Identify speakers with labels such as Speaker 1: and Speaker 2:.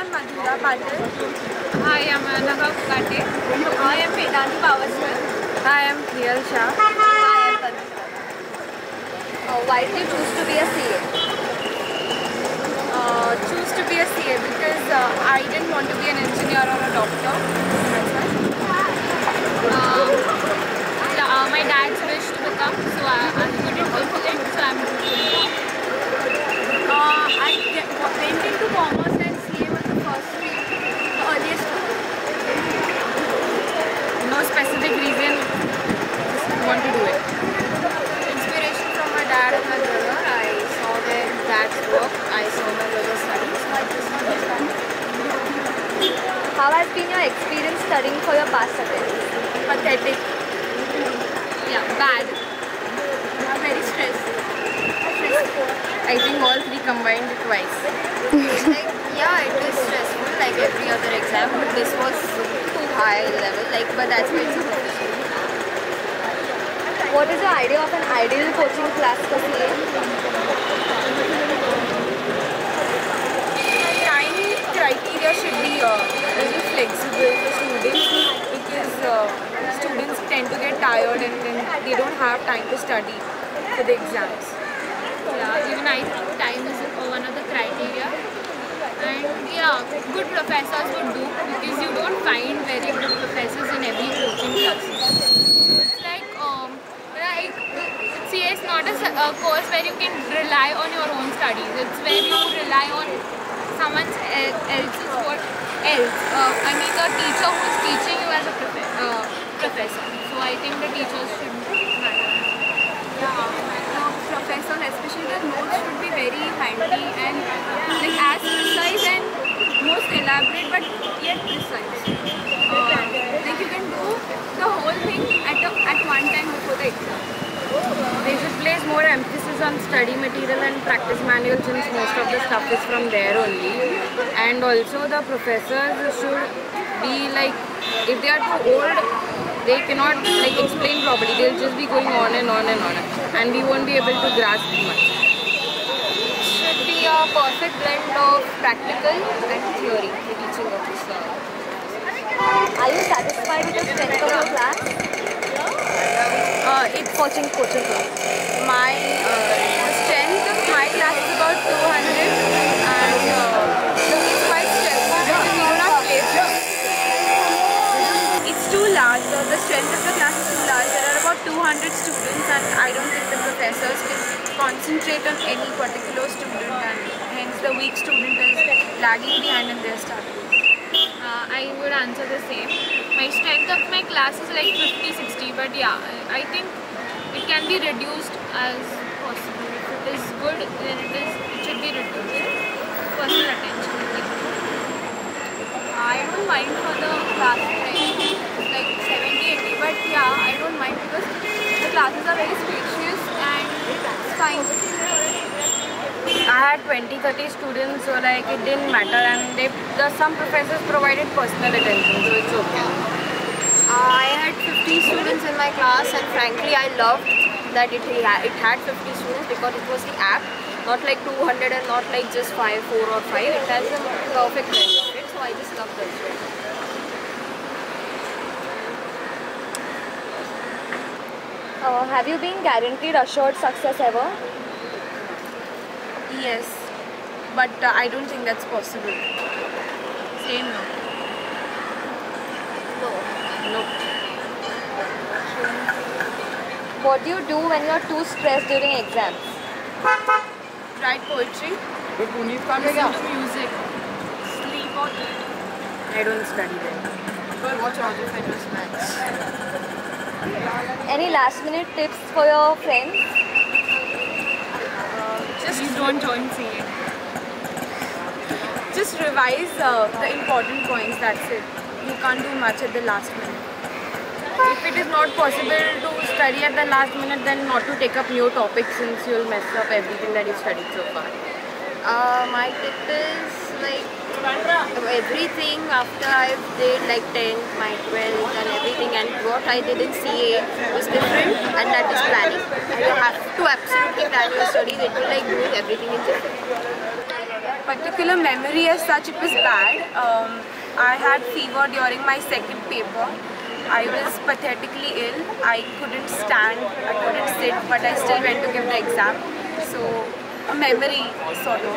Speaker 1: am Madhura Patil.
Speaker 2: Hi, I am Anagha Kukate.
Speaker 1: I am Vedani Pawaswar.
Speaker 2: Hi, I am Priyal Shah.
Speaker 1: Hi, I am Padma.
Speaker 3: Why did you choose to be a CA?
Speaker 1: Choose to be a CA because I didn't want to be an engineer or a doctor.
Speaker 2: My dad's wish to become, so I couldn't fulfill it, so I'm doing it.
Speaker 1: I went into commerce and CA was the first stream, the earliest one.
Speaker 2: No specific reason, just want to do it.
Speaker 1: Inspiration from my dad and my brother. I saw their dad's work, I saw my brother's studies, so I just wanted to start.
Speaker 3: How has been your experience studying for your past attempts?
Speaker 1: Pathetic.
Speaker 2: Yeah, bad.
Speaker 1: Very stressful.
Speaker 2: I think all three combined twice.
Speaker 1: It is stressful like every other exam, but this was too high level, but that's why it's professional.
Speaker 3: What is your idea of an ideal coaching class for CA?
Speaker 1: Time criteria should be very flexible for students because students tend to get tired and then they don't have time to study for the exams.
Speaker 2: Yeah, even I think time is one of the criteria. And yeah, good professors would do because you don't find very good professors in every coaching classes. It's like CA is not a course where you can rely on your own studies. It's where you rely on someone else's what else. I mean the teacher who's teaching you as a professor. So I think the teachers should matter.
Speaker 1: Professor, especially the notes should be very handy and as precise and most elaborate but yet precise. You can do the whole thing at one time before the exam.
Speaker 2: They should place more emphasis on study material and practice manual since most of the stuff is from there only. And also the professors should be if they are too old, they cannot explain properly. They'll just be going on and on and on, and we won't be able to grasp much.
Speaker 1: It should be a perfect blend of practical and theory, the teaching of this.
Speaker 3: Are you satisfied with the strength of your class?
Speaker 1: It's
Speaker 3: Coaching class.
Speaker 1: my strength of my class is about 200 and it's quite stressful because we do not place. It's too large. The strength of the class is too large. There are about 200 students and I don't think the professors can concentrate on any particular student and hence the weak student is lagging behind in their studies.
Speaker 2: I would answer the same. My strength of my class is 50-60, but yeah, I think it can be reduced as possible. If it is good, then it should be reduced. Personal attention.
Speaker 1: I don't mind for the class strength, 70-80, but yeah, I don't mind because the classes are very spacious and it's fine.
Speaker 2: I had 20-30 students, so it didn't matter, and some professors provided personal attention, so it's okay.
Speaker 1: I had 50 students in my class and frankly I loved that it had 50 students because it was the app, not 200 and not just 4 or 5. It has a perfect blend of it, so I just love that.
Speaker 3: Have you been guaranteed assured success ever?
Speaker 1: Yes, but I don't think that's possible. Say no.
Speaker 3: No. What do you do when you are too stressed during exams?
Speaker 1: Write poetry, listen to music, sleep or eat.
Speaker 2: I don't study then.
Speaker 1: Watch all your Fenris match.
Speaker 3: Any last minute tips for your friends?
Speaker 2: Please don't join CA.
Speaker 1: Just revise the important points, that's it. You can't do much at the last minute.
Speaker 2: If it is not possible to study at the last minute, then not to take up new topics since you'll mess up everything that you studied so far.
Speaker 1: My tip is everything after I did 10th, my 12th and everything, and what I did in CA was different, and that is planning. And you have to absolutely plan your studies. It will doing everything in different.
Speaker 4: particular memory as such, it was bad. I had fever during my second paper. I was pathetically ill. I couldn't stand, I couldn't sit, but I still went to give the exam. So, a memory, sort of.